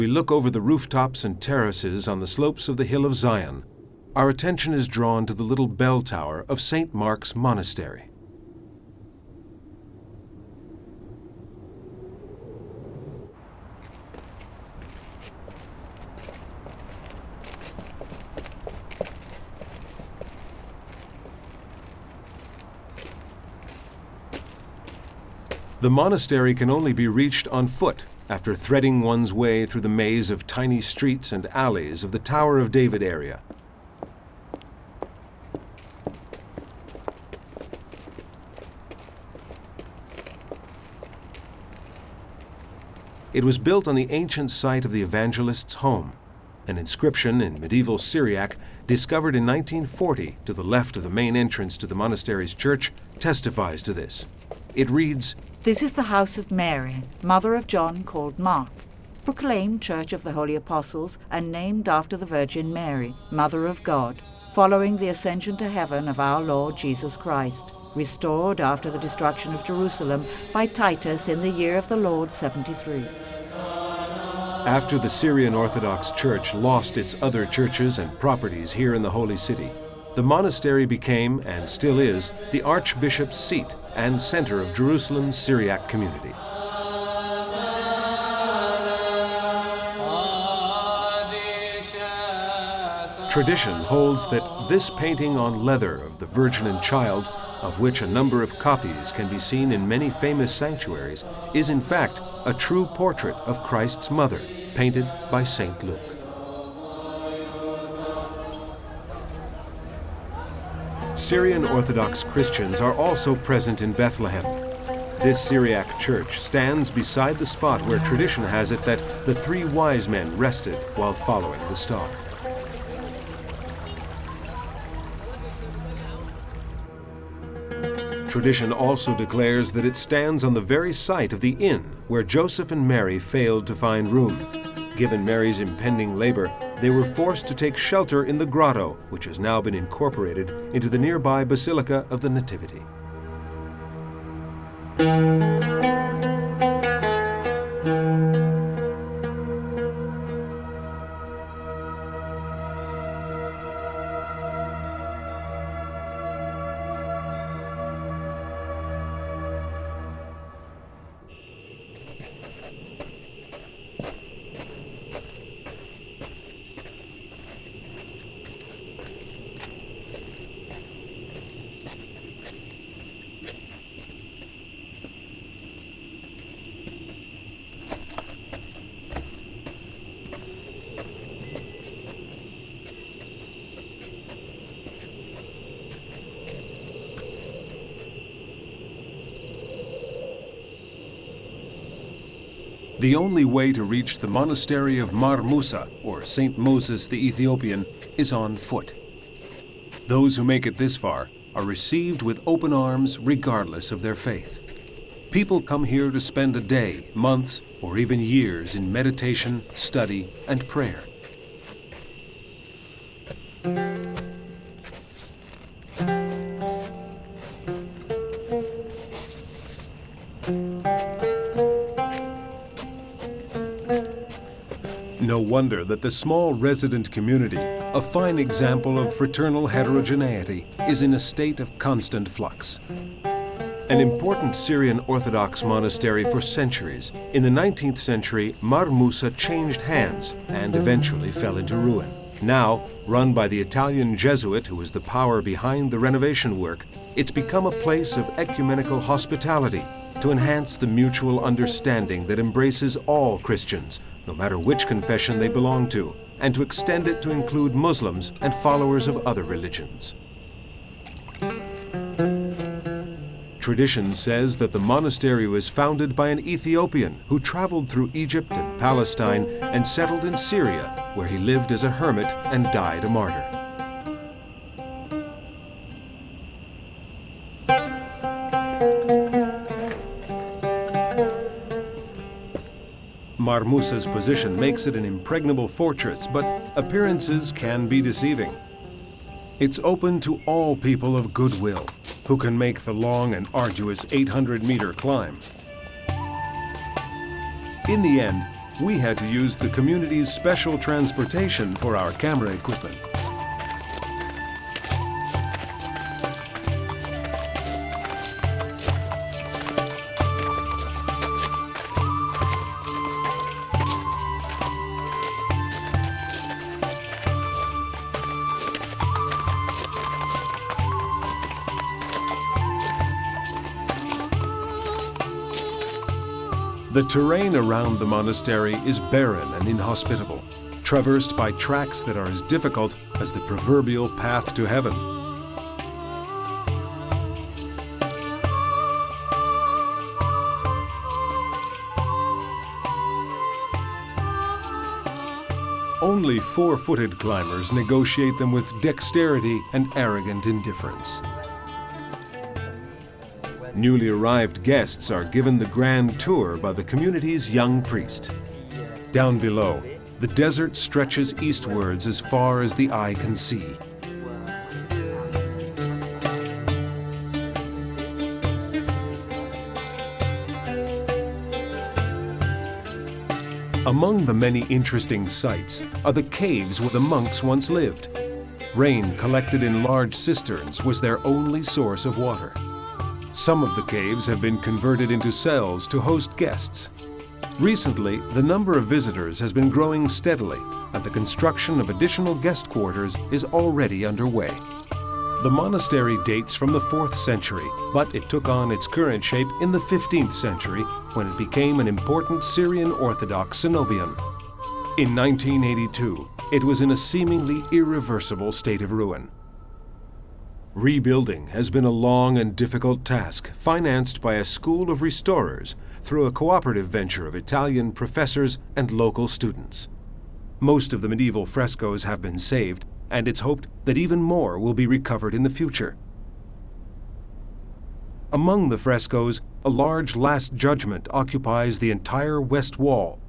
We look over the rooftops and terraces on the slopes of the Hill of Zion. Our attention is drawn to the little bell tower of St. Mark's Monastery. The monastery can only be reached on foot after threading one's way through the maze of tiny streets and alleys of the Tower of David area. It was built on the ancient site of the evangelist's home. An inscription in medieval Syriac, discovered in 1940 to the left of the main entrance to the monastery's church, testifies to this. It reads, "This is the house of Mary, mother of John called Mark, proclaimed Church of the Holy Apostles and named after the Virgin Mary, Mother of God, following the ascension to heaven of our Lord Jesus Christ, restored after the destruction of Jerusalem by Titus in the year of the Lord 73. After the Syrian Orthodox Church lost its other churches and properties here in the Holy City, the monastery became, and still is, the Archbishop's seat and center of Jerusalem's Syriac community. Tradition holds that this painting on leather of the Virgin and Child, of which a number of copies can be seen in many famous sanctuaries, is in fact a true portrait of Christ's mother, painted by St. Luke. Syrian Orthodox Christians are also present in Bethlehem. This Syriac church stands beside the spot where tradition has it that the three wise men rested while following the star. Tradition also declares that it stands on the very site of the inn where Joseph and Mary failed to find room. Given Mary's impending labor, they were forced to take shelter in the grotto, which has now been incorporated into the nearby Basilica of the Nativity. The only way to reach the Monastery of Mar Musa, or St. Moses the Ethiopian, is on foot. Those who make it this far are received with open arms regardless of their faith. People come here to spend a day, months, or even years in meditation, study, and prayer. No wonder that the small resident community, a fine example of fraternal heterogeneity, is in a state of constant flux. An important Syrian Orthodox monastery for centuries, in the 19th century, Mar Musa changed hands and eventually fell into ruin. Now, run by the Italian Jesuit who is the power behind the renovation work, it's become a place of ecumenical hospitality to enhance the mutual understanding that embraces all Christians, no matter which confession they belong to, and to extend it to include Muslims and followers of other religions. Tradition says that the monastery was founded by an Ethiopian who traveled through Egypt and Palestine and settled in Syria, where he lived as a hermit and died a martyr. Mar Musa's position makes it an impregnable fortress, but appearances can be deceiving. It's open to all people of goodwill who can make the long and arduous 800-meter climb. In the end, we had to use the community's special transportation for our camera equipment. The terrain around the monastery is barren and inhospitable, traversed by tracks that are as difficult as the proverbial path to heaven. Only four-footed climbers negotiate them with dexterity and arrogant indifference. Newly arrived guests are given the grand tour by the community's young priest. Down below, the desert stretches eastwards as far as the eye can see. Among the many interesting sights are the caves where the monks once lived. Rain collected in large cisterns was their only source of water. Some of the caves have been converted into cells to host guests. Recently, the number of visitors has been growing steadily, and the construction of additional guest quarters is already underway. The monastery dates from the 4th century, but it took on its current shape in the 15th century when it became an important Syrian Orthodox cenobion. In 1982, it was in a seemingly irreversible state of ruin. Rebuilding has been a long and difficult task, financed by a school of restorers through a cooperative venture of Italian professors and local students. Most of the medieval frescoes have been saved, and it's hoped that even more will be recovered in the future. Among the frescoes, a large Last Judgment occupies the entire west wall.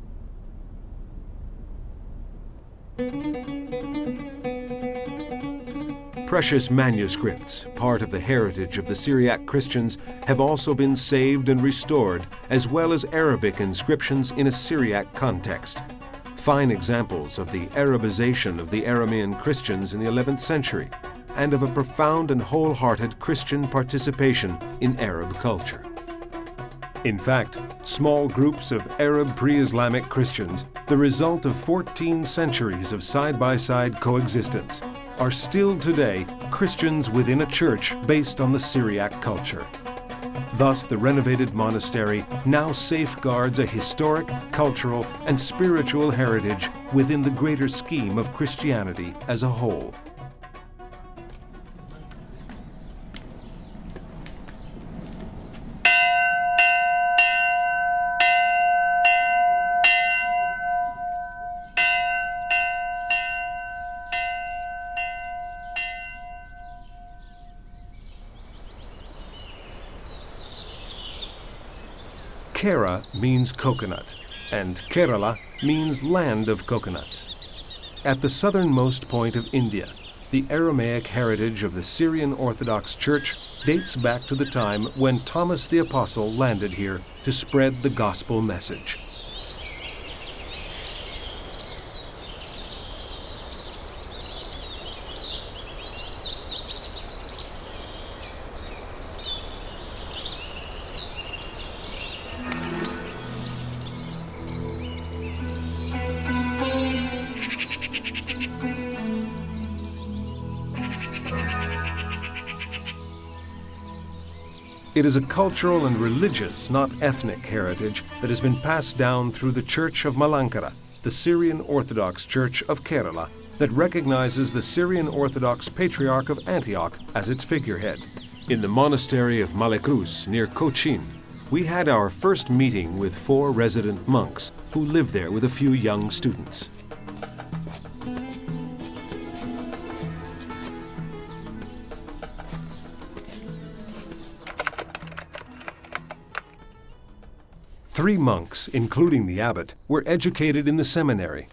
Precious manuscripts, part of the heritage of the Syriac Christians, have also been saved and restored, as well as Arabic inscriptions in a Syriac context. Fine examples of the Arabization of the Aramean Christians in the 11th century, and of a profound and wholehearted Christian participation in Arab culture. In fact, small groups of Arab pre-Islamic Christians, the result of 14 centuries of side-by-side coexistence, are still today Christians within a church based on the Syriac culture. Thus, the renovated monastery now safeguards a historic, cultural, and spiritual heritage within the greater scheme of Christianity as a whole. Kara means coconut, and Kerala means land of coconuts. At the southernmost point of India, the Aramaic heritage of the Syrian Orthodox Church dates back to the time when Thomas the Apostle landed here to spread the gospel message. It is a cultural and religious, not ethnic, heritage that has been passed down through the Church of Malankara, the Syrian Orthodox Church of Kerala, that recognizes the Syrian Orthodox Patriarch of Antioch as its figurehead. In the Monastery of Malankara near Cochin, we had our first meeting with 4 resident monks who live there with a few young students. Three monks, including the abbot, were educated in the seminary.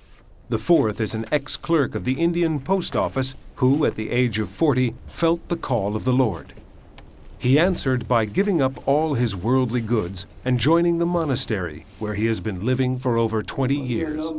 The fourth is an ex-clerk of the Indian Post Office who, at the age of 40, felt the call of the Lord. He answered by giving up all his worldly goods and joining the monastery, where he has been living for over 20 years.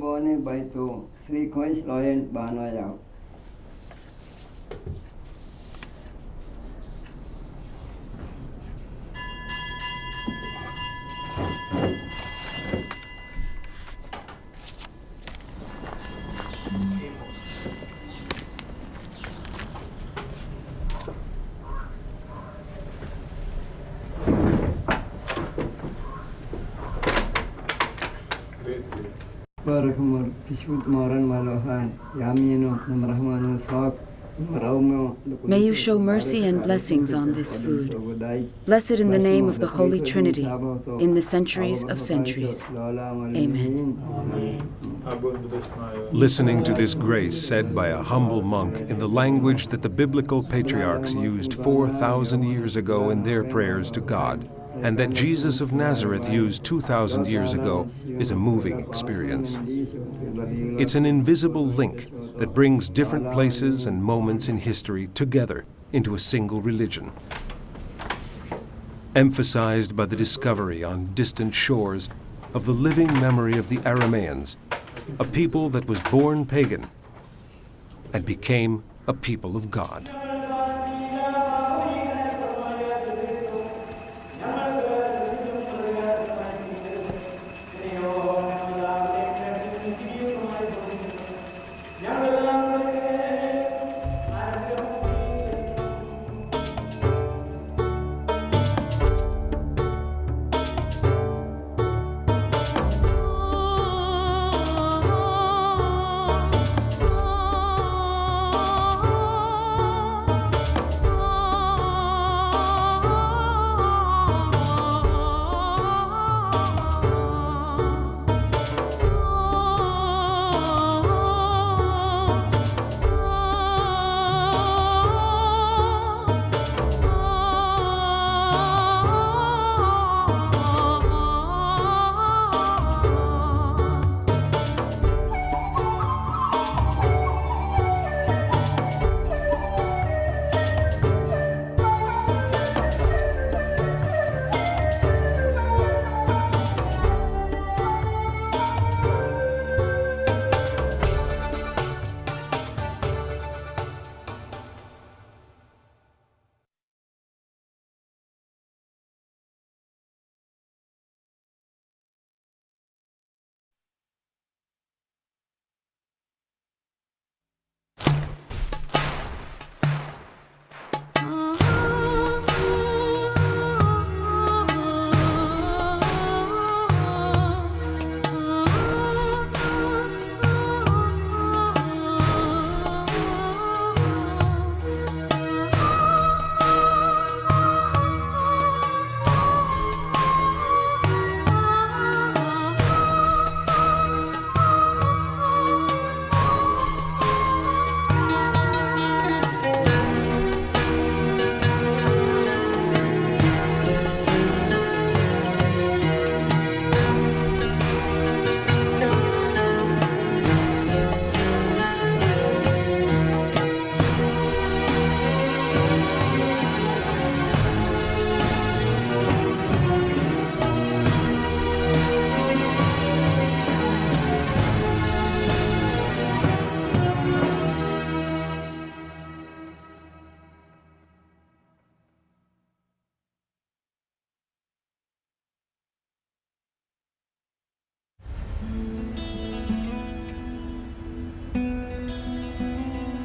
May you show mercy and blessings on this food. Bless it in the name of the Holy Trinity, in the centuries of centuries. Amen. Listening to this grace said by a humble monk in the language that the biblical patriarchs used 4,000 years ago in their prayers to God, and that Jesus of Nazareth used 2,000 years ago, is a moving experience. It's an invisible link that brings different places and moments in history together into a single religion. Emphasized by the discovery on distant shores of the living memory of the Arameans, a people that was born pagan and became a people of God.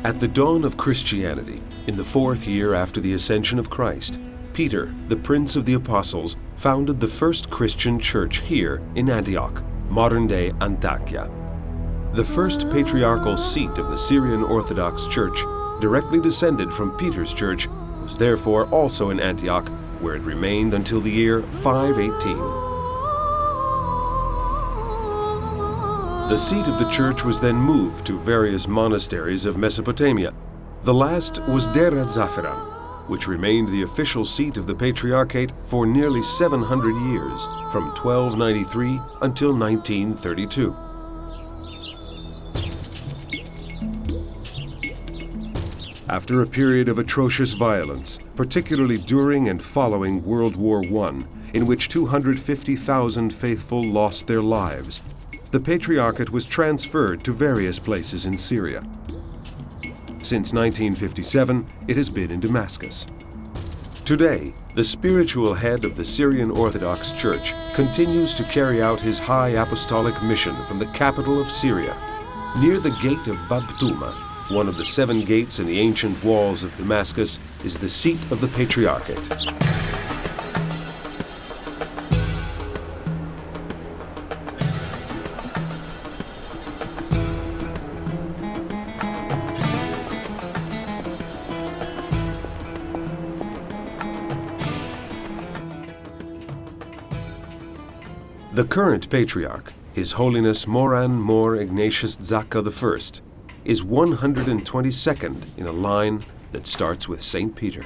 At the dawn of Christianity, in the 4th year after the ascension of Christ, Peter, the Prince of the Apostles, founded the first Christian church here in Antioch, modern-day Antakya. The first patriarchal seat of the Syrian Orthodox Church, directly descended from Peter's church, was therefore also in Antioch, where it remained until the year 518. The seat of the church was then moved to various monasteries of Mesopotamia. The last was Deir Zafiran, which remained the official seat of the Patriarchate for nearly 700 years, from 1293 until 1932. After a period of atrocious violence, particularly during and following World War I, in which 250,000 faithful lost their lives, the Patriarchate was transferred to various places in Syria. Since 1957, it has been in Damascus. Today, the spiritual head of the Syrian Orthodox Church continues to carry out his high apostolic mission from the capital of Syria. Near the gate of Bab Tuma, one of the 7 gates in the ancient walls of Damascus, is the seat of the Patriarchate. The current Patriarch, His Holiness Moran Mor Ignatius Zaka I, is 122nd in a line that starts with St. Peter.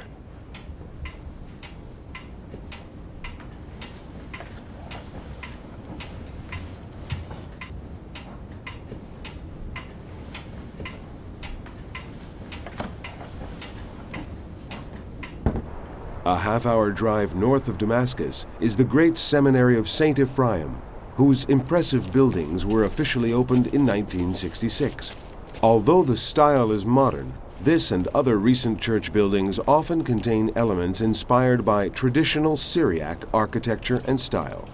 A half-hour drive north of Damascus is the great seminary of St. Ephraim, whose impressive buildings were officially opened in 1966. Although the style is modern, this and other recent church buildings often contain elements inspired by traditional Syriac architecture and style.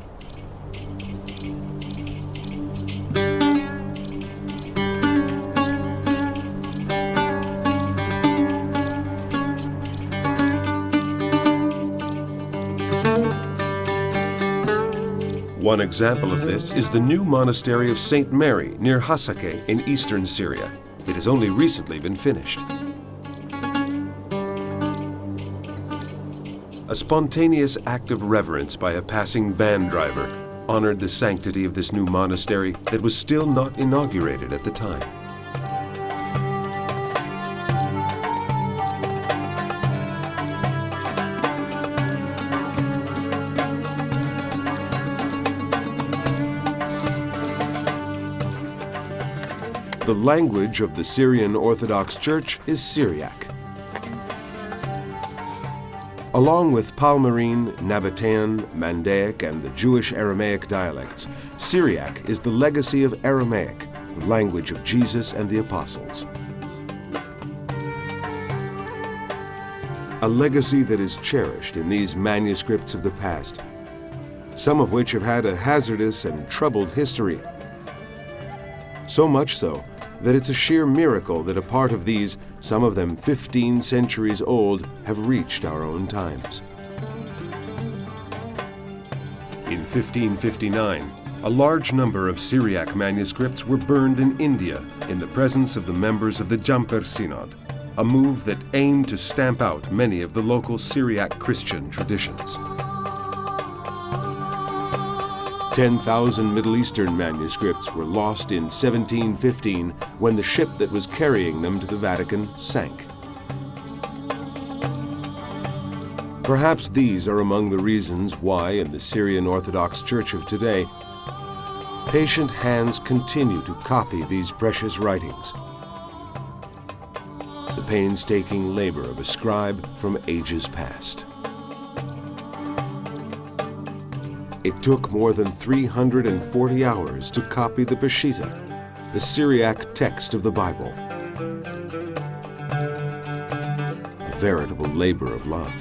One example of this is the new Monastery of St. Mary near Hasake in eastern Syria. It has only recently been finished. A spontaneous act of reverence by a passing van driver honored the sanctity of this new monastery that was still not inaugurated at the time. The language of the Syrian Orthodox Church is Syriac. Along with Palmyrene, Nabatean, Mandaic, and the Jewish Aramaic dialects, Syriac is the legacy of Aramaic, the language of Jesus and the Apostles. A legacy that is cherished in these manuscripts of the past, some of which have had a hazardous and troubled history. So much so that it's a sheer miracle that a part of these, some of them 15 centuries old, have reached our own times. In 1559, a large number of Syriac manuscripts were burned in India in the presence of the members of the Jumper Synod, a move that aimed to stamp out many of the local Syriac Christian traditions. 10,000 Middle Eastern manuscripts were lost in 1715 when the ship that was carrying them to the Vatican sank. Perhaps these are among the reasons why, in the Syrian Orthodox Church of today, patient hands continue to copy these precious writings. The painstaking labor of a scribe from ages past. It took more than 340 hours to copy the Peshitta, the Syriac text of the Bible. A veritable labor of love.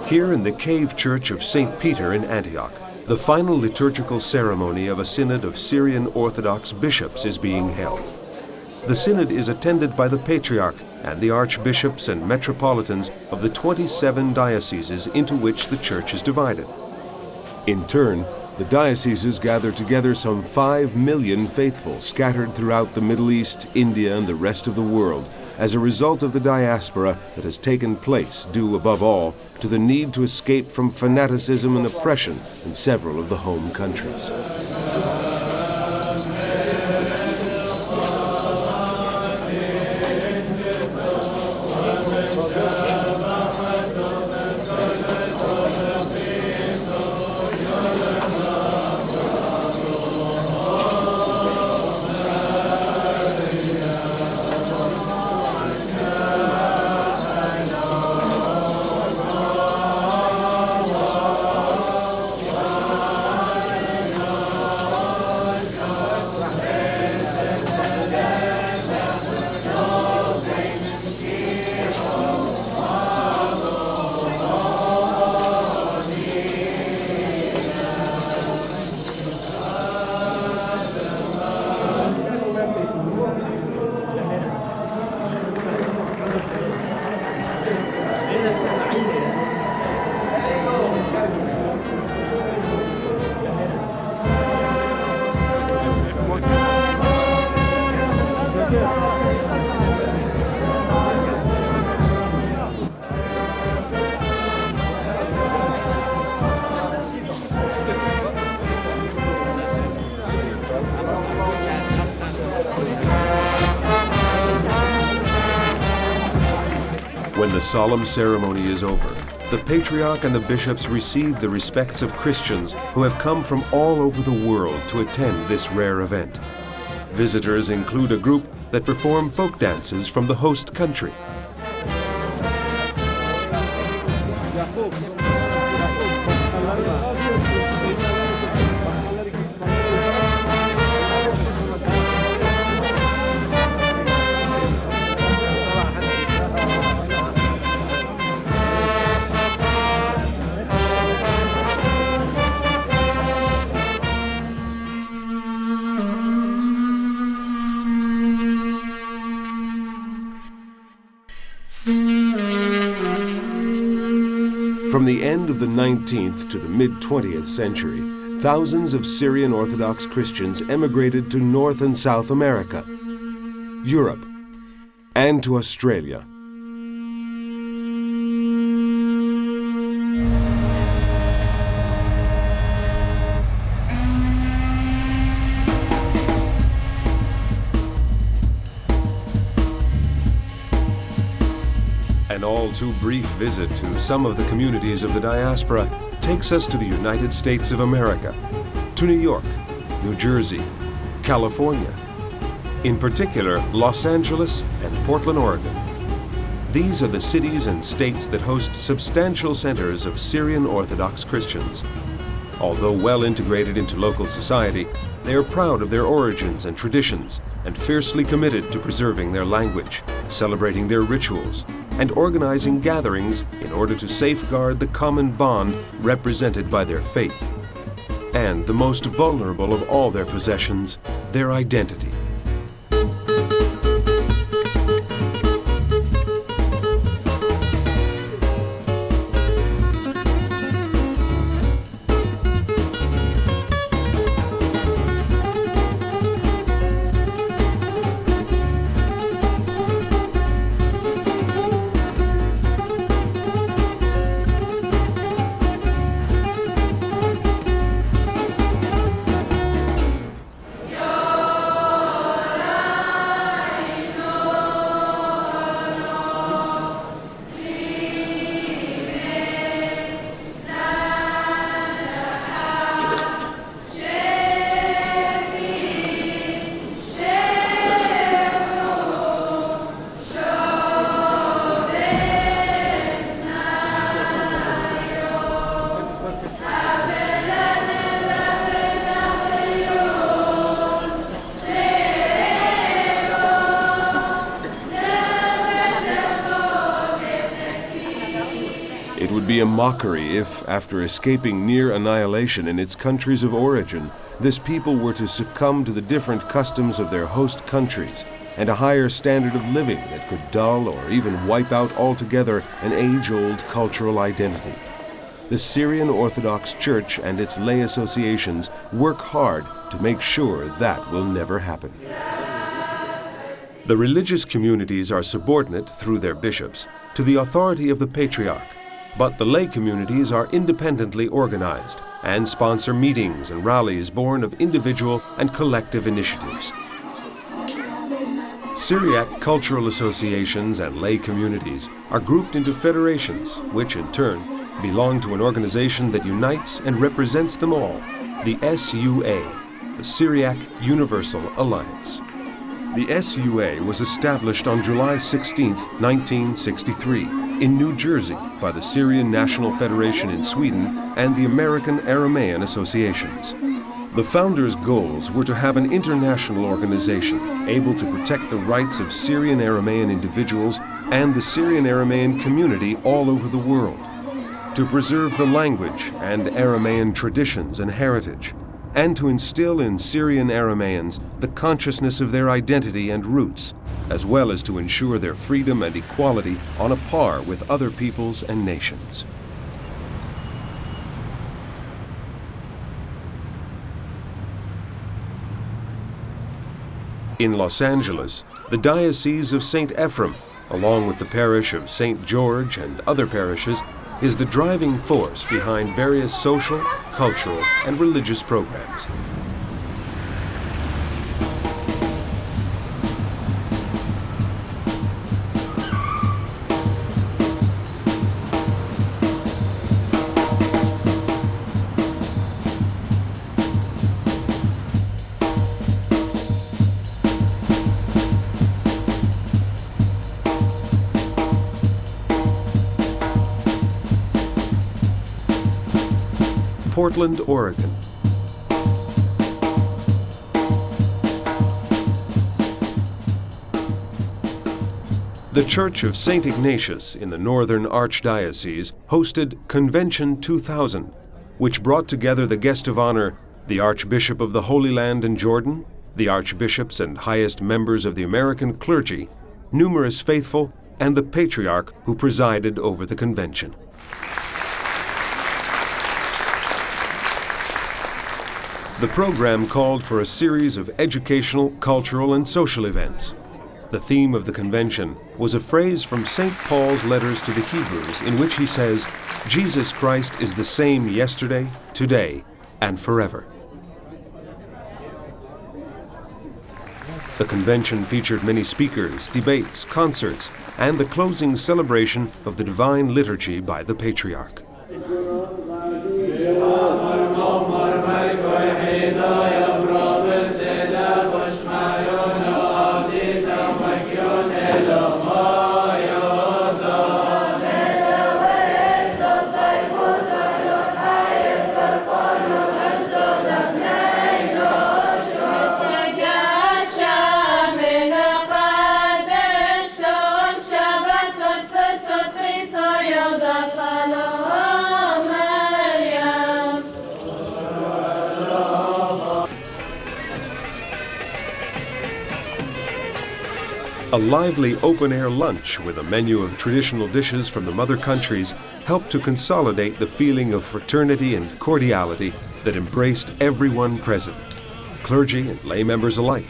Here in the cave church of St. Peter in Antioch, the final liturgical ceremony of a synod of Syrian Orthodox bishops is being held. The synod is attended by the Patriarch and the archbishops and metropolitans of the 27 dioceses into which the church is divided. In turn, the dioceses gather together some 5 million faithful scattered throughout the Middle East, India, and the rest of the world as a result of the diaspora that has taken place due, above all, to the need to escape from fanaticism and oppression in several of the home countries. When the solemn ceremony is over, the Patriarch and the bishops receive the respects of Christians who have come from all over the world to attend this rare event. Visitors include a group that perform folk dances from the host country. From the end of the 19th to the mid-20th century, thousands of Syrian Orthodox Christians emigrated to North and South America, Europe, and to Australia. An all-too-brief visit to some of the communities of the diaspora takes us to the United States of America, to New York, New Jersey, California, in particular Los Angeles and Portland, Oregon. These are the cities and states that host substantial centers of Syrian Orthodox Christians. Although well integrated into local society, they are proud of their origins and traditions and fiercely committed to preserving their language, celebrating their rituals, and organizing gatherings in order to safeguard the common bond represented by their faith, and the most vulnerable of all their possessions, their identity. It would be a mockery if, after escaping near annihilation in its countries of origin, this people were to succumb to the different customs of their host countries and a higher standard of living that could dull or even wipe out altogether an age-old cultural identity. the Syrian Orthodox Church and its lay associations work hard to make sure that will never happen. The religious communities are subordinate, through their bishops, to the authority of the Patriarch, but the lay communities are independently organized and sponsor meetings and rallies born of individual and collective initiatives. Syriac cultural associations and lay communities are grouped into federations, which in turn belong to an organization that unites and represents them all, the SUA, the Syriac Universal Alliance. The SUA was established on July 16, 1963, in New Jersey by the Syrian National Federation in Sweden and the American Aramaean Associations. The founders' goals were to have an international organization able to protect the rights of Syrian Aramaean individuals and the Syrian Aramaean community all over the world, to preserve the language and Aramaean traditions and heritage, and to instill in Syrian Aramaeans the consciousness of their identity and roots, as well as to ensure their freedom and equality on a par with other peoples and nations. In Los Angeles, the Diocese of St. Ephrem, along with the parish of St. George and other parishes, is the driving force behind various social, cultural, and religious programs. Portland, Oregon. The Church of St. Ignatius in the Northern Archdiocese hosted Convention 2000, which brought together the guest of honor, the Archbishop of the Holy Land and Jordan, the archbishops and highest members of the American clergy, numerous faithful, and the Patriarch who presided over the convention. The program called for a series of educational, cultural, and social events. The theme of the convention was a phrase from St. Paul's letters to the Hebrews in which he says, "Jesus Christ is the same yesterday, today, and forever." The convention featured many speakers, debates, concerts, and the closing celebration of the Divine Liturgy by the Patriarch. A lively open-air lunch with a menu of traditional dishes from the mother countries helped to consolidate the feeling of fraternity and cordiality that embraced everyone present, clergy and lay members alike.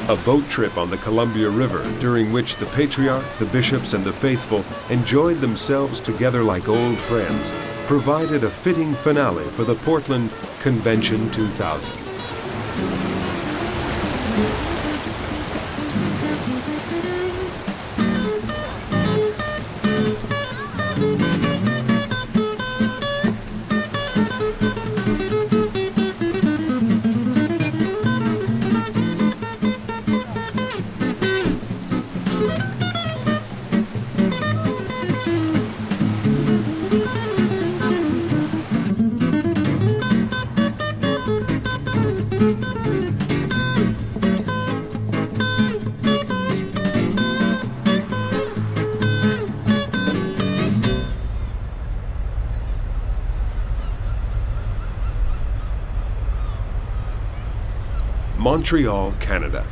A boat trip on the Columbia River, during which the Patriarch, the bishops, and the faithful enjoyed themselves together like old friends, provided a fitting finale for the Portland Convention 2000. Montreal, Canada.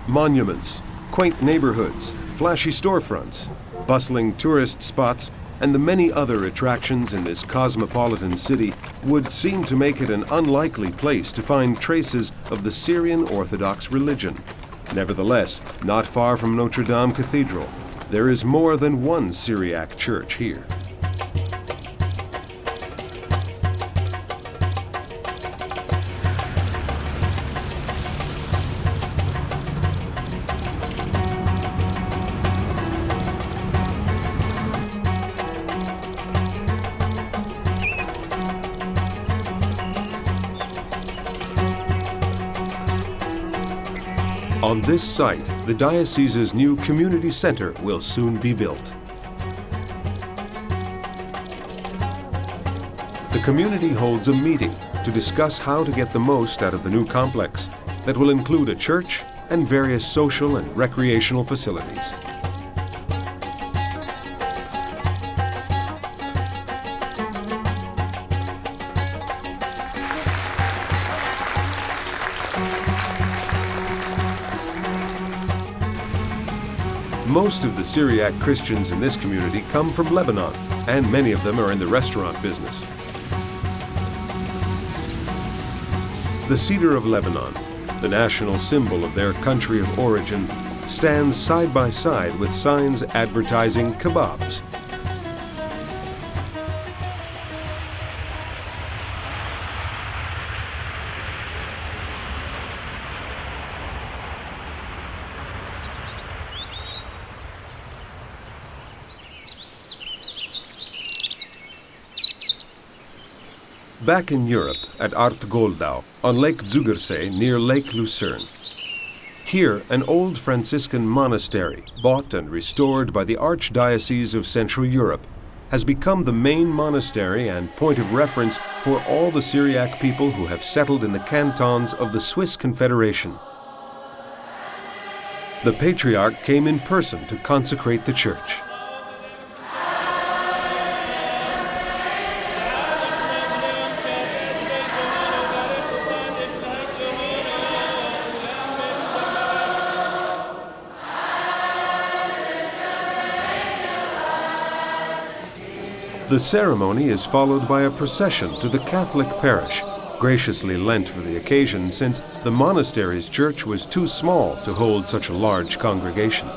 Monuments, quaint neighborhoods, flashy storefronts, bustling tourist spots, and the many other attractions in this cosmopolitan city would seem to make it an unlikely place to find traces of the Syrian Orthodox religion. Nevertheless, not far from Notre Dame Cathedral, there is more than one Syriac church here. On this site, the diocese's new community center will soon be built. The community holds a meeting to discuss how to get the most out of the new complex that will include a church and various social and recreational facilities. Most of the Syriac Christians in this community come from Lebanon, and many of them are in the restaurant business. The cedar of Lebanon, the national symbol of their country of origin, stands side by side with signs advertising kebabs. Back in Europe at Art-Goldau, on Lake Zugersee near Lake Lucerne. Here, an old Franciscan monastery, bought and restored by the Archdiocese of Central Europe, has become the main monastery and point of reference for all the Syriac people who have settled in the cantons of the Swiss Confederation. The Patriarch came in person to consecrate the church. The ceremony is followed by a procession to the Catholic parish, graciously lent for the occasion since the monastery's church was too small to hold such a large congregation.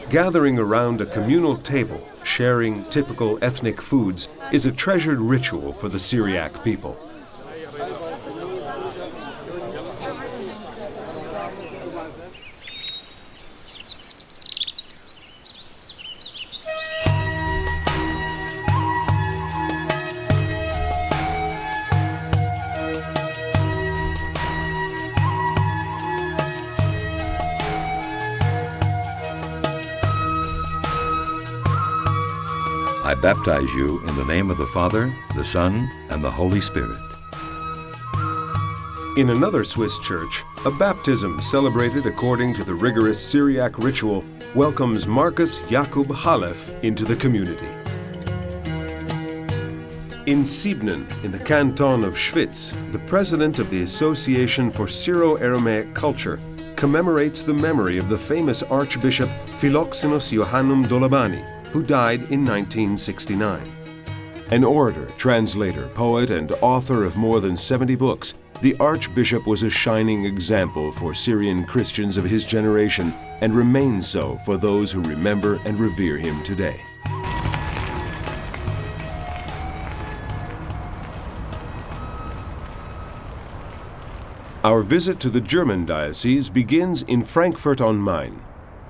Gathering around a communal table, sharing typical ethnic foods, is a treasured ritual for the Syriac people. I baptize you in the name of the Father, the Son, and the Holy Spirit. In another Swiss church, a baptism celebrated according to the rigorous Syriac ritual welcomes Marcus Jakub Halef into the community. In Siebnen, in the canton of Schwyz, the president of the Association for Syro-Aramaic Culture commemorates the memory of the famous Archbishop Philoxenus Johannum Dolabani, who died in 1969. An orator, translator, poet, and author of more than 70 books, the Archbishop was a shining example for Syrian Christians of his generation and remains so for those who remember and revere him today. Our visit to the German diocese begins in Frankfurt on Main.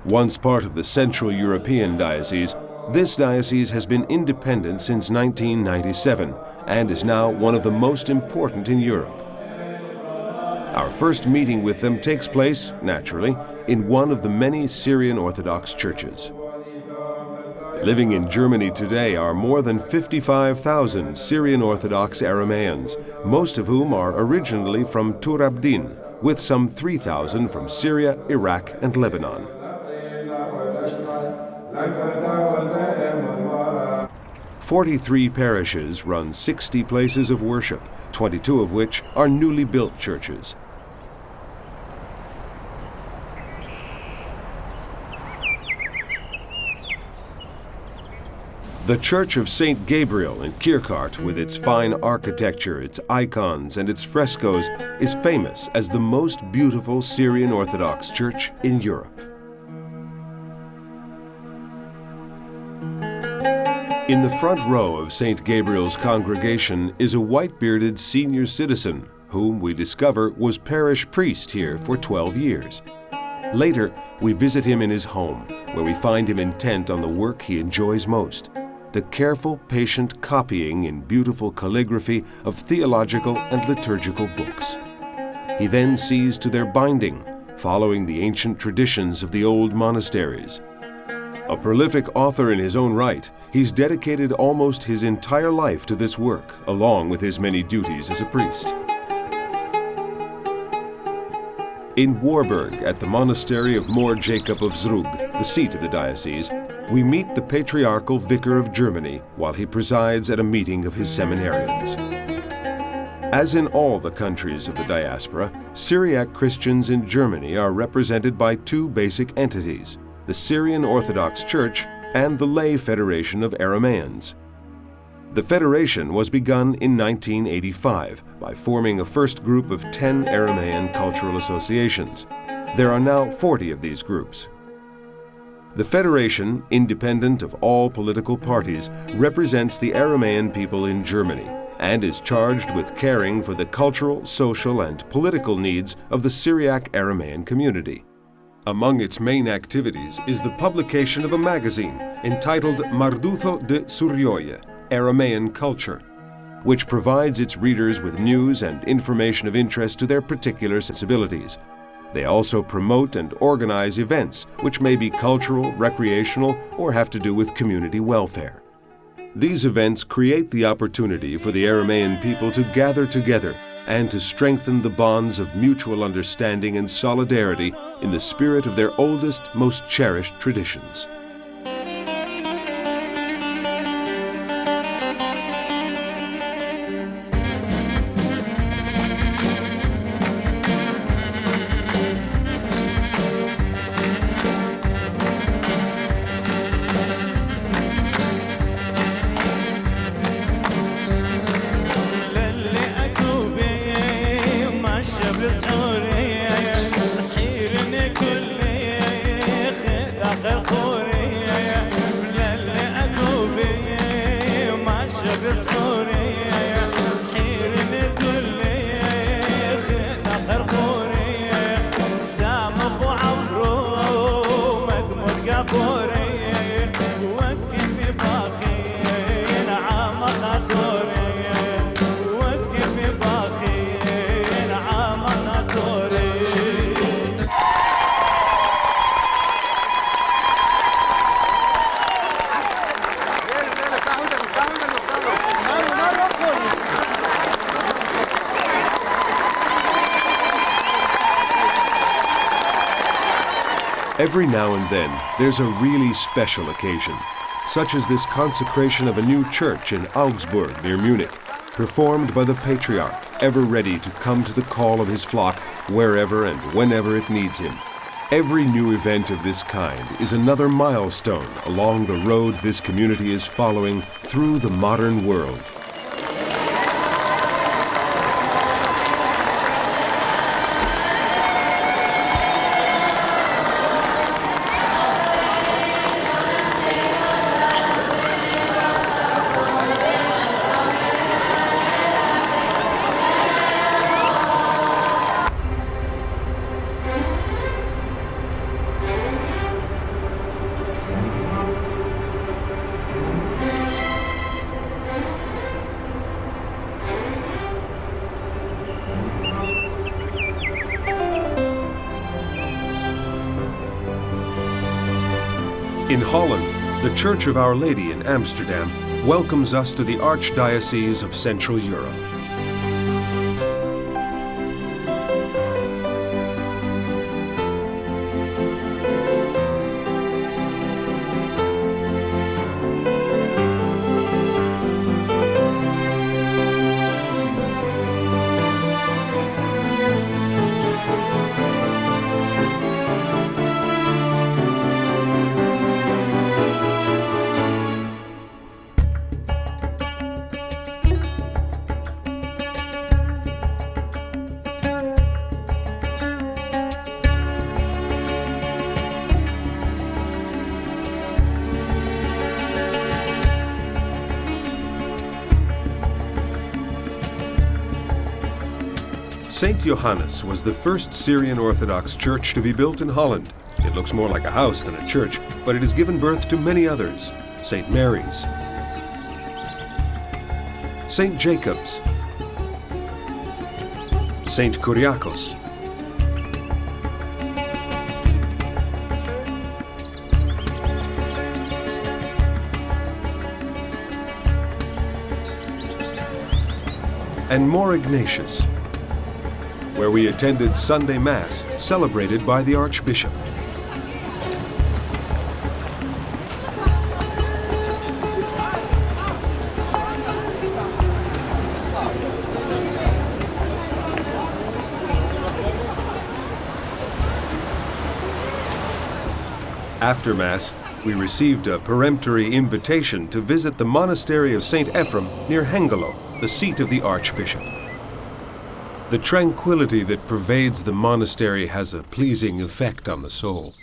Once part of the Central European Diocese, this diocese has been independent since 1997 and is now one of the most important in Europe. Our first meeting with them takes place, naturally, in one of the many Syrian Orthodox churches. Living in Germany today are more than 55,000 Syrian Orthodox Arameans, most of whom are originally from Tur Abdin, with some 3,000 from Syria, Iraq, and Lebanon. "43 parishes run 60 places of worship, 22 of which are newly built churches. The Church of St. Gabriel in Kirchart, with its fine architecture, its icons, and its frescoes, is famous as the most beautiful Syrian Orthodox church in Europe. In the front row of St. Gabriel's congregation is a white-bearded senior citizen, whom we discover was parish priest here for 12 years. Later, we visit him in his home, where we find him intent on the work he enjoys most: the careful, patient copying in beautiful calligraphy of theological and liturgical books. He then sees to their binding, following the ancient traditions of the old monasteries. A prolific author in his own right, he's dedicated almost his entire life to this work, along with his many duties as a priest. In Warburg, at the Monastery of Mar Jacob of Zrug, the seat of the diocese, we meet the Patriarchal Vicar of Germany while he presides at a meeting of his seminarians. As in all the countries of the diaspora, Syriac Christians in Germany are represented by two basic entities: the Syrian Orthodox Church and the Lay Federation of Arameans. The federation was begun in 1985 by forming a first group of 10 Aramean cultural associations. There are now 40 of these groups. The federation, independent of all political parties, represents the Aramean people in Germany and is charged with caring for the cultural, social, and political needs of the Syriac Aramean community. Among its main activities is the publication of a magazine entitled Mardutho de Surioye, Aramean Culture, which provides its readers with news and information of interest to their particular sensibilities. They also promote and organize events which may be cultural, recreational, or have to do with community welfare. These events create the opportunity for the Aramean people to gather together and to strengthen the bonds of mutual understanding and solidarity in the spirit of their oldest, most cherished traditions. Every now and then, there's a really special occasion, such as this consecration of a new church in Augsburg near Munich, performed by the Patriarch, ever ready to come to the call of his flock wherever and whenever it needs him. Every new event of this kind is another milestone along the road this community is following through the modern world. In Holland, the Church of Our Lady in Amsterdam welcomes us to the Archdiocese of Central Europe. St. Johannes was the first Syrian Orthodox church to be built in Holland. It looks more like a house than a church, but it has given birth to many others. St. Mary's, St. Jacob's, St. Kyriakos, and More Ignatius, where we attended Sunday Mass, celebrated by the Archbishop. After Mass, we received a peremptory invitation to visit the Monastery of St. Ephrem near Hengelo, the seat of the Archbishop. The tranquility that pervades the monastery has a pleasing effect on the soul.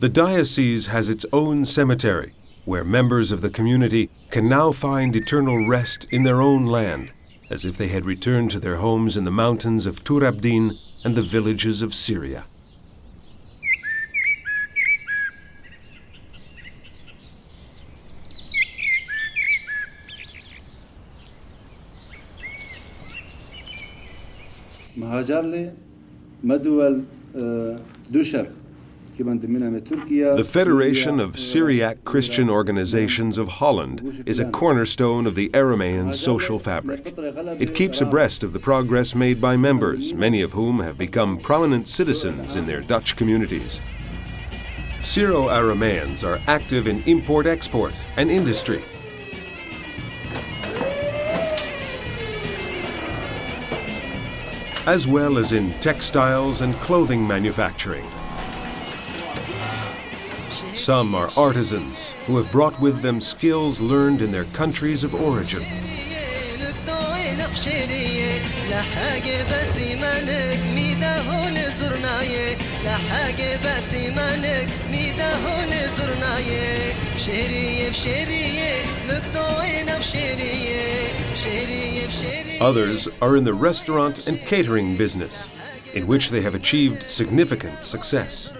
The diocese has its own cemetery, where members of the community can now find eternal rest in their own land, as if they had returned to their homes in the mountains of Tur Abdin and the villages of Syria. The Federation of Syriac Christian Organizations of Holland is a cornerstone of the Aramean social fabric. It keeps abreast of the progress made by members, many of whom have become prominent citizens in their Dutch communities. Syro-Arameans are active in import-export and industry. As well as in textiles and clothing manufacturing. Some are artisans who have brought with them skills learned in their countries of origin. Others are in the restaurant and catering business, in which they have achieved significant success.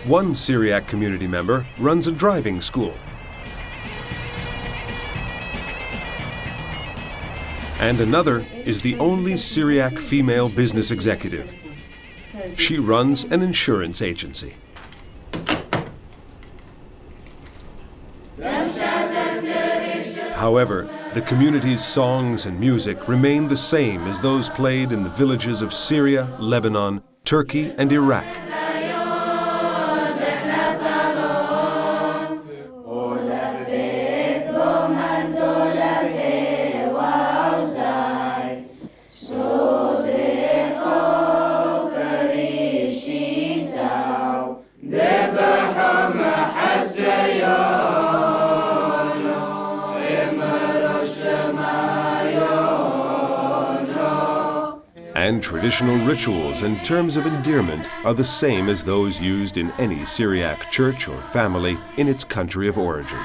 One Syriac community member runs a driving school. And another is the only Syriac female business executive. She runs an insurance agency. However, the community's songs and music remain the same as those played in the villages of Syria, Lebanon, Turkey, and Iraq. And traditional rituals and terms of endearment are the same as those used in any Syriac church or family in its country of origin.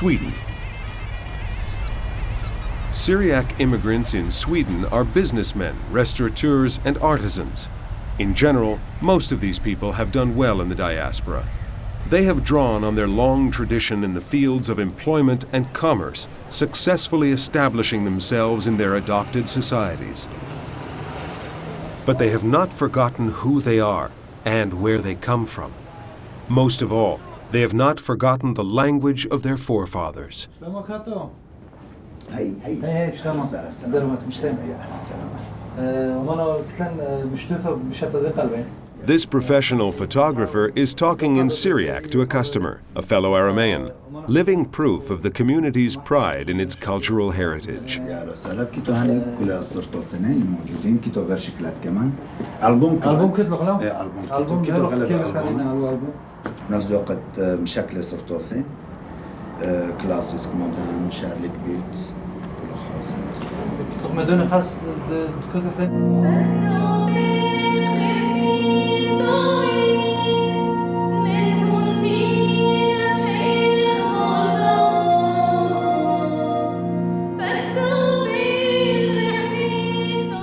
Sweden. Syriac immigrants in Sweden are businessmen, restaurateurs, and artisans. In general, most of these people have done well in the diaspora. They have drawn on their long tradition in the fields of employment and commerce, successfully establishing themselves in their adopted societies. But they have not forgotten who they are and where they come from. Most of all, they have not forgotten the language of their forefathers. This professional photographer is talking in Syriac to a customer, a fellow Aramaean, living proof of the community's pride in its cultural heritage.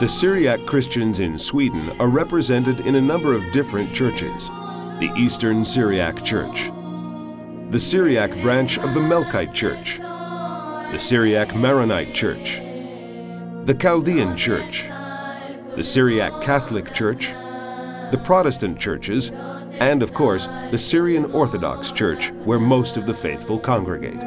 The Syriac Christians in Sweden are represented in a number of different churches. The Eastern Syriac Church, the Syriac branch of the Melkite Church, the Syriac Maronite Church, the Chaldean Church, the Syriac Catholic Church, the Protestant churches, and of course, the Syrian Orthodox Church, where most of the faithful congregate.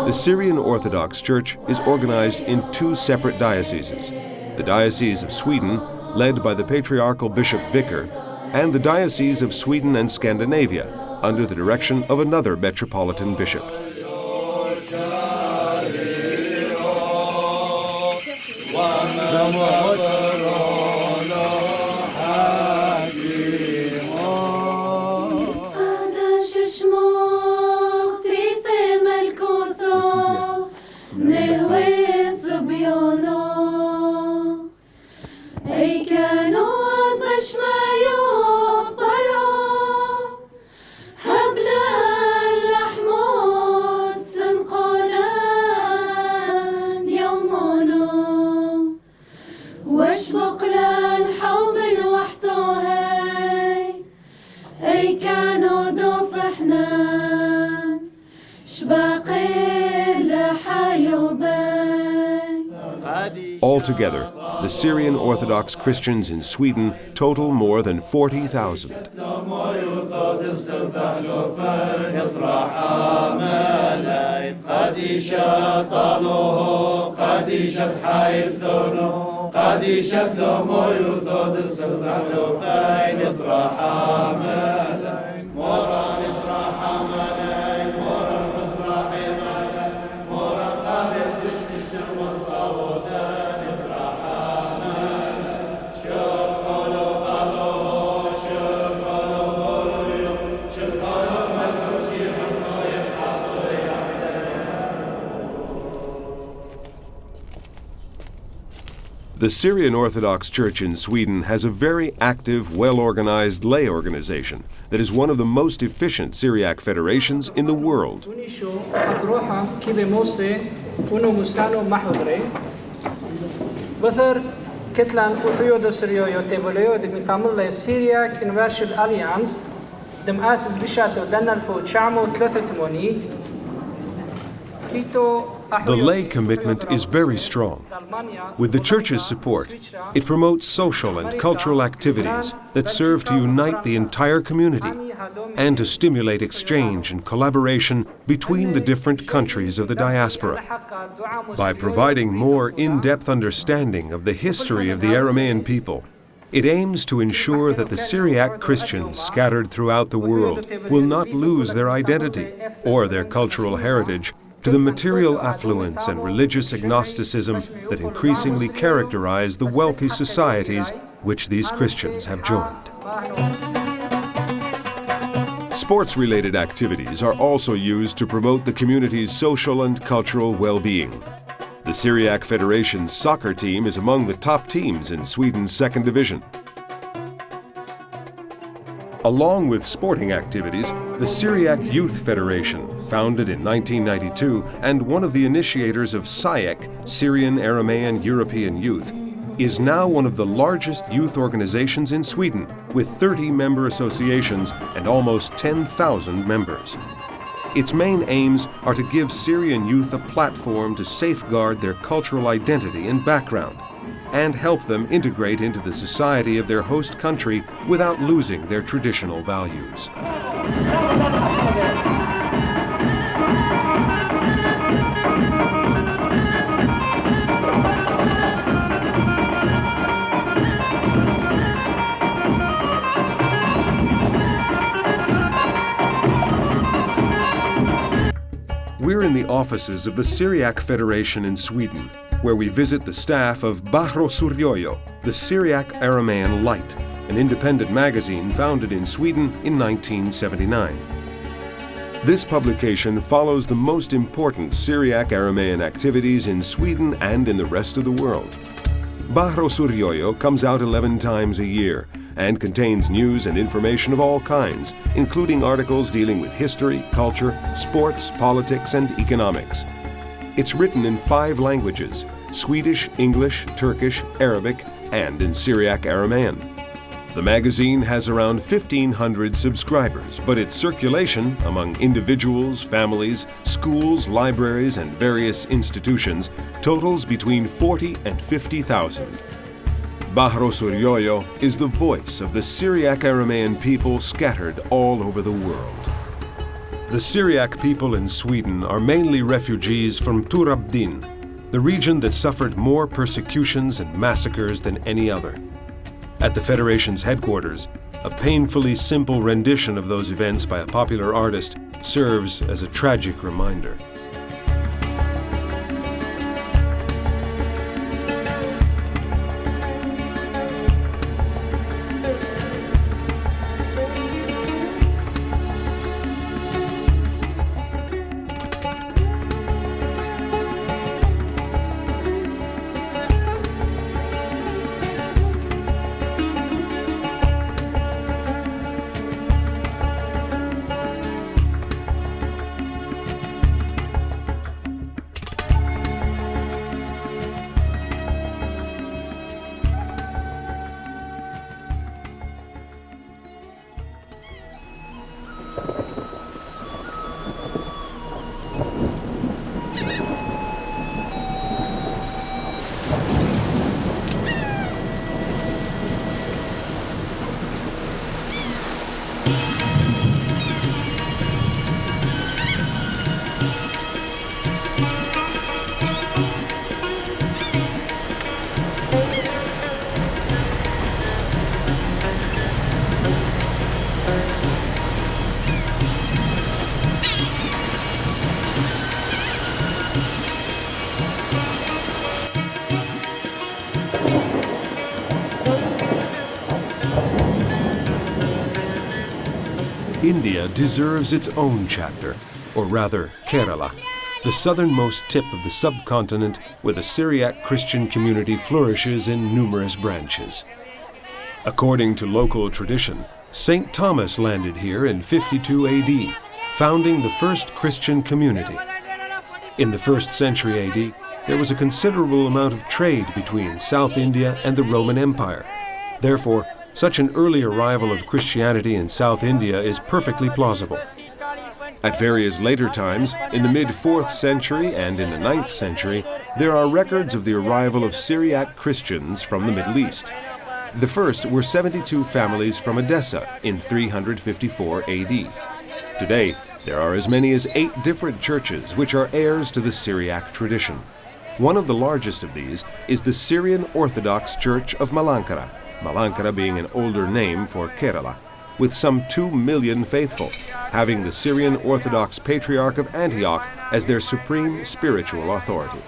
The Syrian Orthodox Church is organized in two separate dioceses, the Diocese of Sweden, led by the Patriarchal Bishop Vicar, and the Diocese of Sweden and Scandinavia, under the direction of another Metropolitan Bishop. Altogether, the Syrian Orthodox Christians in Sweden total more than 40,000. The Syrian Orthodox Church in Sweden has a very active, well-organized lay organization that is one of the most efficient Syriac federations in the world. The lay commitment is very strong. With the Church's support, it promotes social and cultural activities that serve to unite the entire community and to stimulate exchange and collaboration between the different countries of the diaspora. By providing more in-depth understanding of the history of the Aramaean people, it aims to ensure that the Syriac Christians scattered throughout the world will not lose their identity or their cultural heritage to the material affluence and religious agnosticism that increasingly characterize the wealthy societies which these Christians have joined. Sports-related activities are also used to promote the community's social and cultural well-being. The Syriac Federation's soccer team is among the top teams in Sweden's second division. Along with sporting activities, the Syriac Youth Federation, founded in 1992 and one of the initiators of Syriac, Syrian Aramean European Youth, is now one of the largest youth organizations in Sweden, with 30 member associations and almost 10,000 members. Its main aims are to give Syrian youth a platform to safeguard their cultural identity and background, and help them integrate into the society of their host country without losing their traditional values. We're in the offices of the Syriac Federation in Sweden, where we visit the staff of Bahro Suryoyo, the Syriac Aramean Light, an independent magazine founded in Sweden in 1979. This publication follows the most important Syriac Aramean activities in Sweden and in the rest of the world. Bahro Suryoyo comes out 11 times a year and contains news and information of all kinds, including articles dealing with history, culture, sports, politics, and economics. It's written in 5 languages: Swedish, English, Turkish, Arabic, and in Syriac Aramean. The magazine has around 1,500 subscribers, but its circulation among individuals, families, schools, libraries, and various institutions totals between 40 and 50,000. Bahro Suryoyo is the voice of the Syriac Aramean people scattered all over the world. The Syriac people in Sweden are mainly refugees from Turabdin, the region that suffered more persecutions and massacres than any other. At the Federation's headquarters, a painfully simple rendition of those events by a popular artist serves as a tragic reminder. India deserves its own chapter, or rather Kerala, the southernmost tip of the subcontinent where the Syriac Christian community flourishes in numerous branches. According to local tradition, St. Thomas landed here in 52 AD, founding the first Christian community. In the 1st century AD, there was a considerable amount of trade between South India and the Roman Empire. Therefore, such an early arrival of Christianity in South India is perfectly plausible. At various later times, in the mid-4th century and in the 9th century, there are records of the arrival of Syriac Christians from the Middle East. The first were 72 families from Edessa in 354 AD. Today, there are as many as 8 different churches which are heirs to the Syriac tradition. One of the largest of these is the Syrian Orthodox Church of Malankara, Malankara being an older name for Kerala, with some 2 million faithful, having the Syrian Orthodox Patriarch of Antioch as their supreme spiritual authority.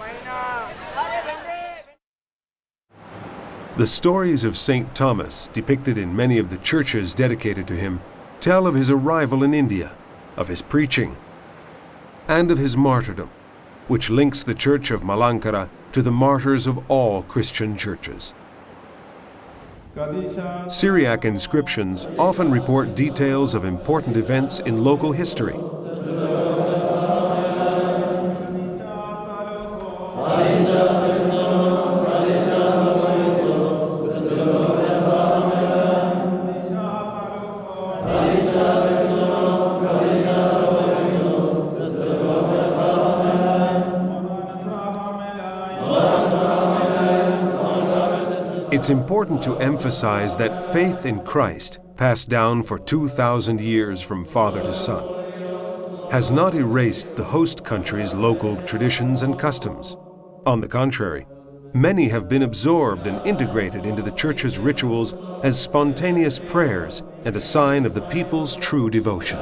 The stories of St. Thomas, depicted in many of the churches dedicated to him, tell of his arrival in India, of his preaching, and of his martyrdom. which links the Church of Malankara to the martyrs of all Christian churches. Syriac inscriptions often report details of important events in local history. It's important to emphasize that faith in Christ, passed down for 2,000 years from father to son, has not erased the host country's local traditions and customs. On the contrary, many have been absorbed and integrated into the Church's rituals as spontaneous prayers and a sign of the people's true devotion.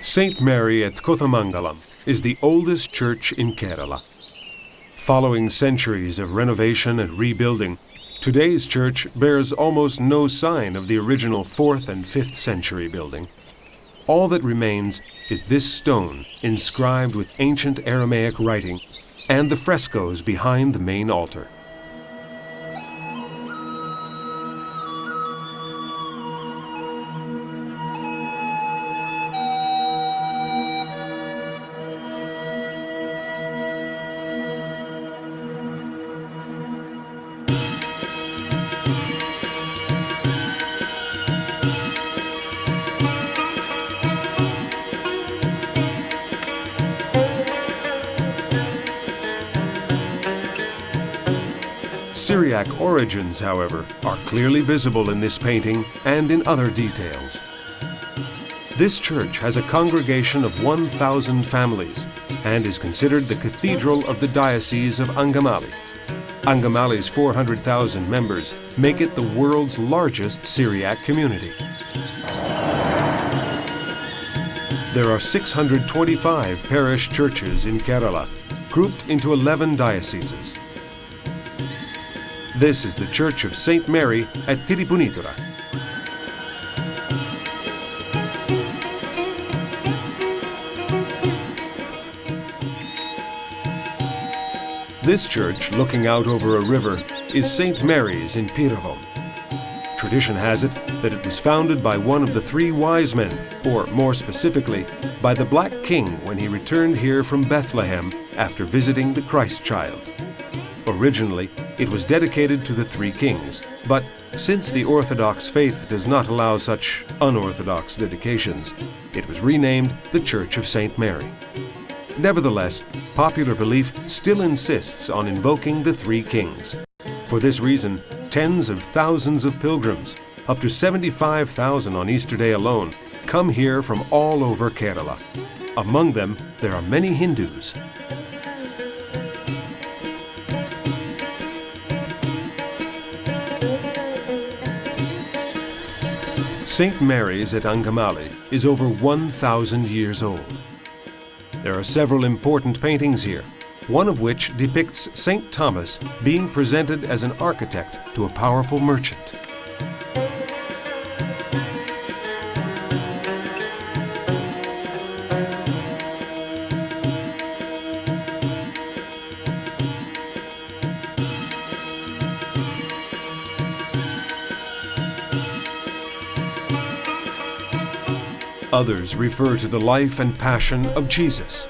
St. Mary at Kothamangalam is the oldest church in Kerala. Following centuries of renovation and rebuilding, today's church bears almost no sign of the original 4th and 5th century building. All that remains is this stone inscribed with ancient Aramaic writing and the frescoes behind the main altar. Syriac origins, however, are clearly visible in this painting and in other details. This church has a congregation of 1,000 families and is considered the cathedral of the Diocese of Angamali. Angamali's 400,000 members make it the world's largest Syriac community. There are 625 parish churches in Kerala, grouped into 11 dioceses. This is the Church of St. Mary at Tirupunitura. This church, looking out over a river, is St. Mary's in Piravam. Tradition has it that it was founded by one of the 3 wise men, or more specifically, by the Black King when he returned here from Bethlehem after visiting the Christ child. Originally, it was dedicated to the 3 kings, but since the Orthodox faith does not allow such unorthodox dedications, it was renamed the Church of St. Mary. Nevertheless, popular belief still insists on invoking the 3 kings. For this reason, tens of thousands of pilgrims, up to 75,000 on Easter Day alone, come here from all over Kerala. Among them, there are many Hindus. St. Mary's at Angamali is over 1,000 years old. There are several important paintings here, one of which depicts St. Thomas being presented as an architect to a powerful merchant. Others refer to the life and passion of Jesus.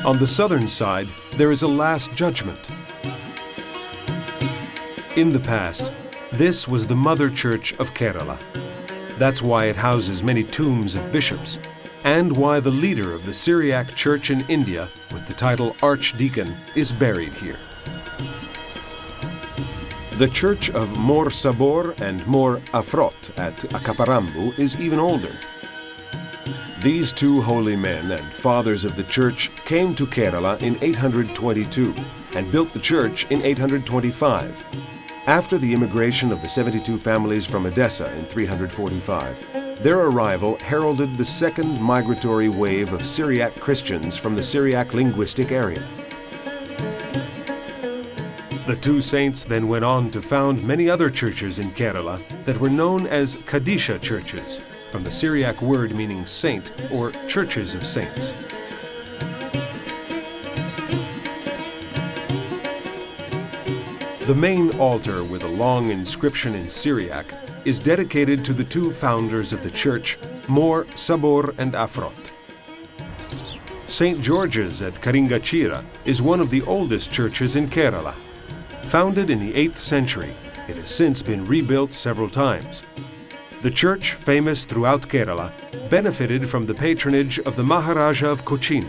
On the southern side, there is a Last Judgment. In the past, this was the mother church of Kerala. That's why it houses many tombs of bishops, and why the leader of the Syriac church in India, with the title Archdeacon, is buried here. The church of Mor Sabor and Mor Afrot at Akaparambu is even older. These 2 holy men and fathers of the church came to Kerala in 822 and built the church in 825, after the immigration of the 72 families from Edessa in 345. Their arrival heralded the second migratory wave of Syriac Christians from the Syriac linguistic area. The 2 saints then went on to found many other churches in Kerala that were known as Kadisha churches, from the Syriac word meaning saint or churches of saints. The main altar with a long inscription in Syriac is dedicated to the 2 founders of the church, Mor Sabor and Afrot. St. George's at Karingachira is one of the oldest churches in Kerala. Founded in the 8th century, it has since been rebuilt several times. The church, famous throughout Kerala, benefited from the patronage of the Maharaja of Cochin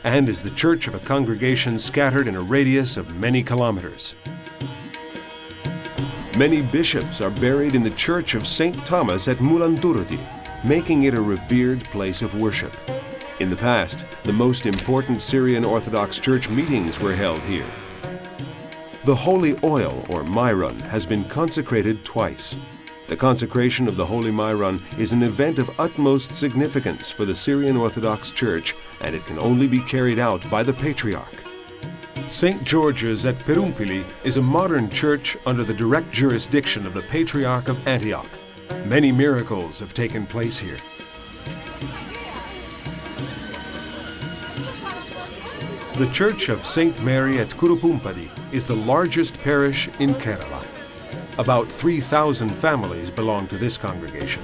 and is the church of a congregation scattered in a radius of many kilometers. Many bishops are buried in the Church of St. Thomas at Mulanturudi, making it a revered place of worship. In the past, the most important Syrian Orthodox church meetings were held here. The holy oil, or myron, has been consecrated twice. The consecration of the Holy Myron is an event of utmost significance for the Syrian Orthodox Church, and it can only be carried out by the Patriarch. St. George's at Perumpili is a modern church under the direct jurisdiction of the Patriarch of Antioch. Many miracles have taken place here. The Church of St. Mary at Kurupumpadi is the largest parish in Kerala. About 3,000 families belong to this congregation.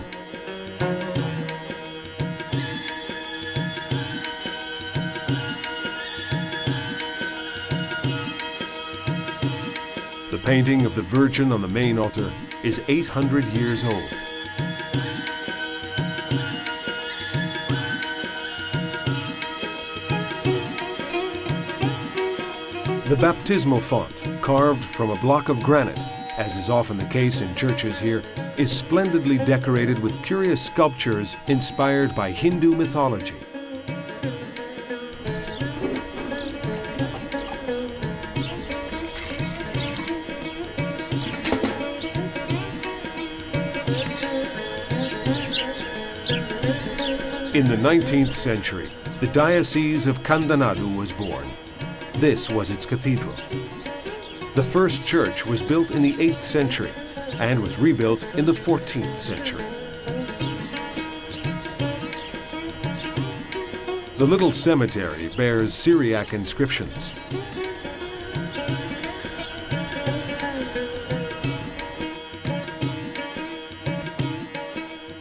The painting of the Virgin on the main altar is 800 years old. The baptismal font, carved from a block of granite, as is often the case in churches here, is splendidly decorated with curious sculptures inspired by Hindu mythology. In the 19th century, the Diocese of Kandanadu was born. This was its cathedral. The first church was built in the 8th century and was rebuilt in the 14th century. The little cemetery bears Syriac inscriptions.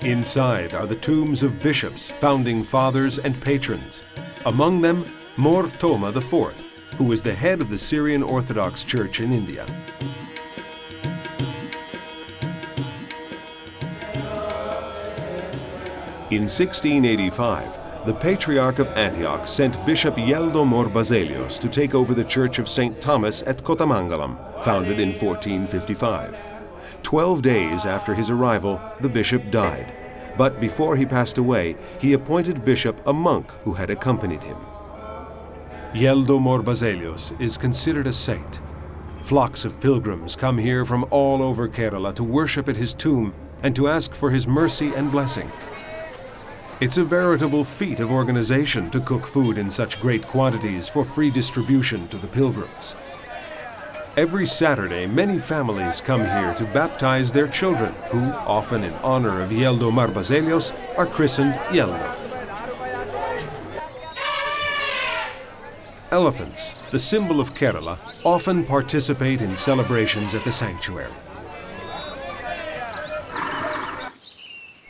Inside are the tombs of bishops, founding fathers, and patrons. Among them, Mor Toma IV, who was the head of the Syrian Orthodox Church in India. In 1685, the Patriarch of Antioch sent Bishop Yeldo Mor Baselios to take over the Church of St. Thomas at Kotamangalam, founded in 1455. 12 days after his arrival, the bishop died. But before he passed away, he appointed bishop a monk who had accompanied him. Yeldo Mor Baselios is considered a saint. Flocks of pilgrims come here from all over Kerala to worship at his tomb and to ask for his mercy and blessing. It's a veritable feat of organization to cook food in such great quantities for free distribution to the pilgrims. Every Saturday, many families come here to baptize their children, who, often in honor of Yeldo Mor Baselios, are christened Yeldo. Elephants, the symbol of Kerala, often participate in celebrations at the sanctuary.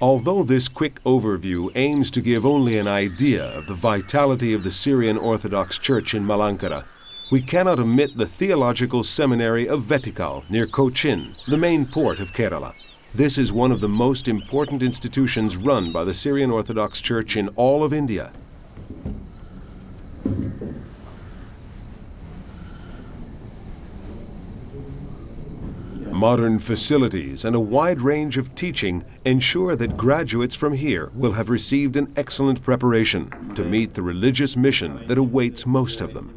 Although this quick overview aims to give only an idea of the vitality of the Syrian Orthodox Church in Malankara, we cannot omit the Theological Seminary of Vetikal near Cochin, the main port of Kerala. This is one of the most important institutions run by the Syrian Orthodox Church in all of India. Modern facilities and a wide range of teaching ensure that graduates from here will have received an excellent preparation to meet the religious mission that awaits most of them.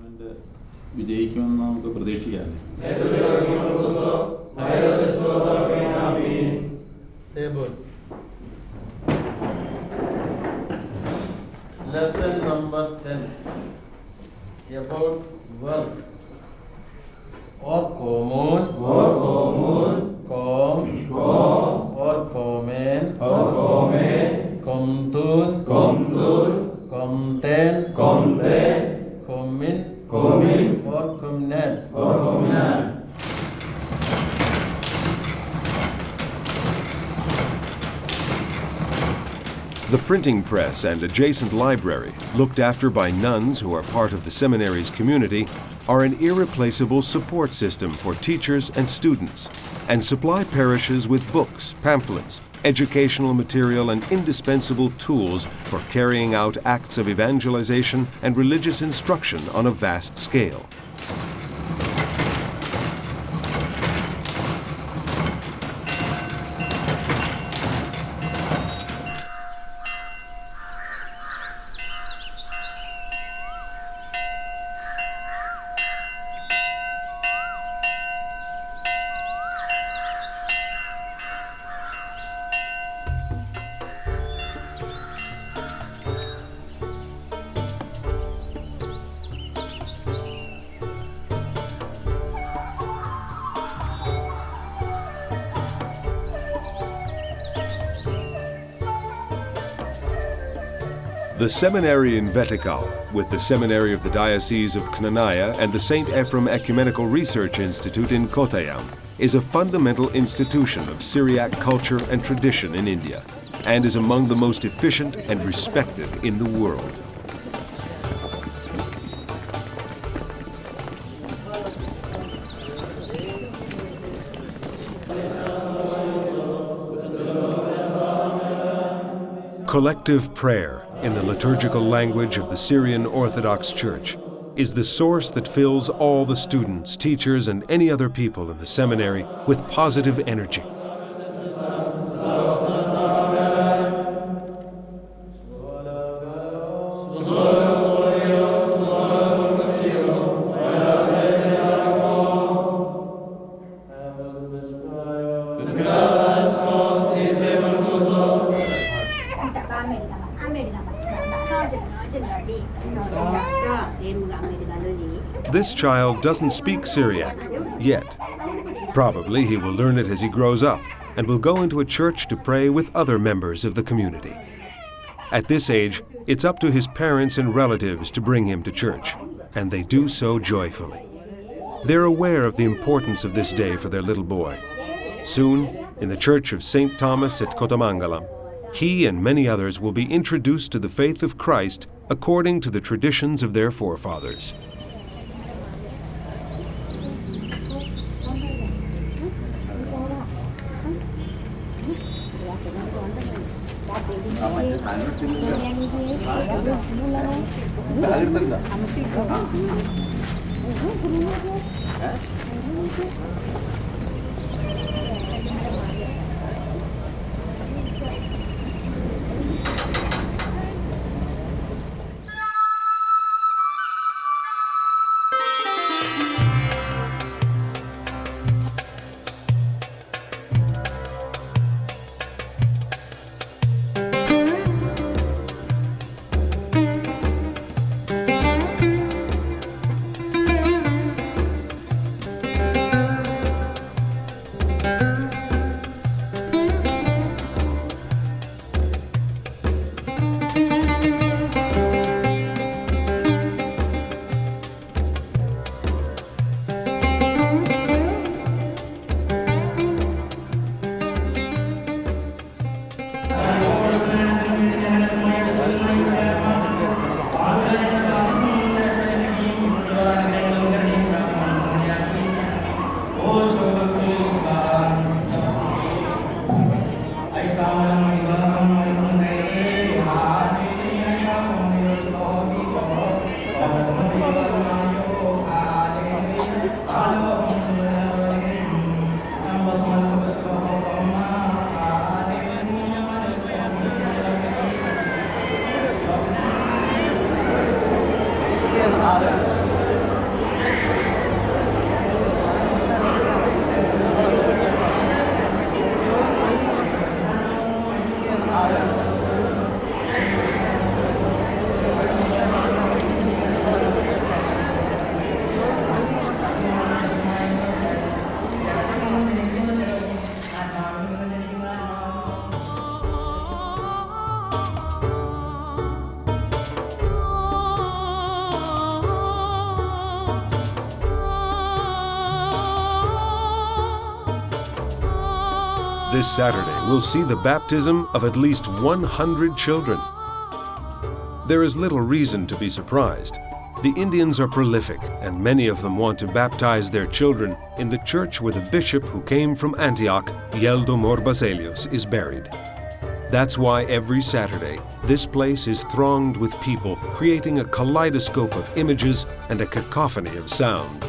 Lesson number 10 about work. Or common, com, or common, comtun, comten, comin, or comnet. The printing press and adjacent library, looked after by nuns who are part of the seminary's community, are an irreplaceable support system for teachers and students, and supply parishes with books, pamphlets, educational material, and indispensable tools for carrying out acts of evangelization and religious instruction on a vast scale. The seminary in Vetikal, with the seminary of the Diocese of Knanaya and the St. Ephrem Ecumenical Research Institute in Kottayam, is a fundamental institution of Syriac culture and tradition in India, and is among the most efficient and respected in the world. Collective prayer, in the liturgical language of the Syrian Orthodox Church, is the source that fills all the students, teachers, and any other people in the seminary with positive energy. This child doesn't speak Syriac yet. Probably he will learn it as he grows up and will go into a church to pray with other members of the community. At this age, it's up to his parents and relatives to bring him to church, and they do so joyfully. They're aware of the importance of this day for their little boy. Soon, in the church of St. Thomas at Kotamangalam, he and many others will be introduced to the faith of Christ according to the traditions of their forefathers. This Saturday, we'll see the baptism of at least 100 children. There is little reason to be surprised. The Indians are prolific, and many of them want to baptize their children in the church where the bishop who came from Antioch, Yeldomor Baselius, is buried. That's why every Saturday, this place is thronged with people, creating a kaleidoscope of images and a cacophony of sound.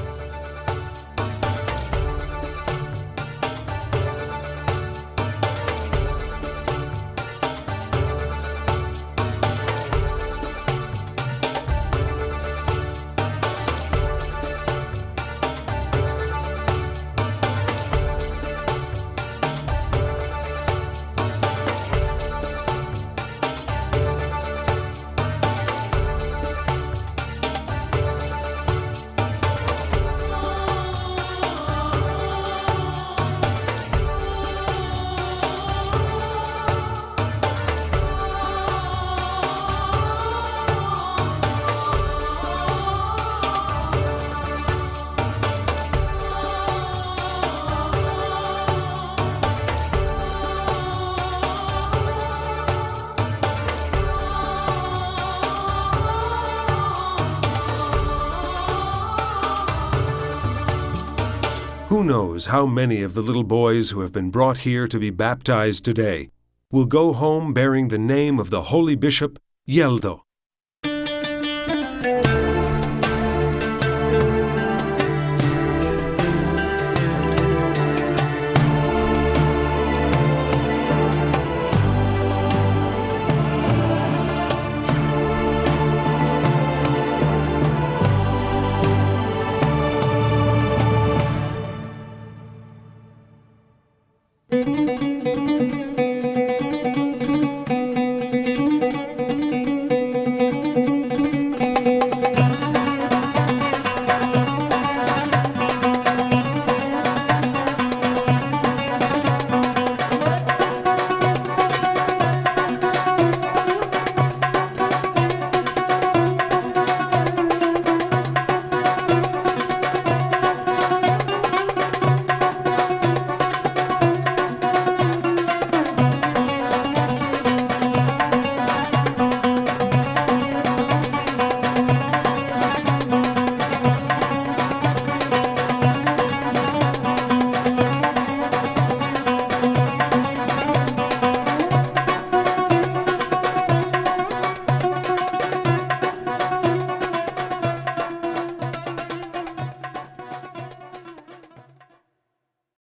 Who knows how many of the little boys who have been brought here to be baptized today will go home bearing the name of the Holy Bishop Yeldo.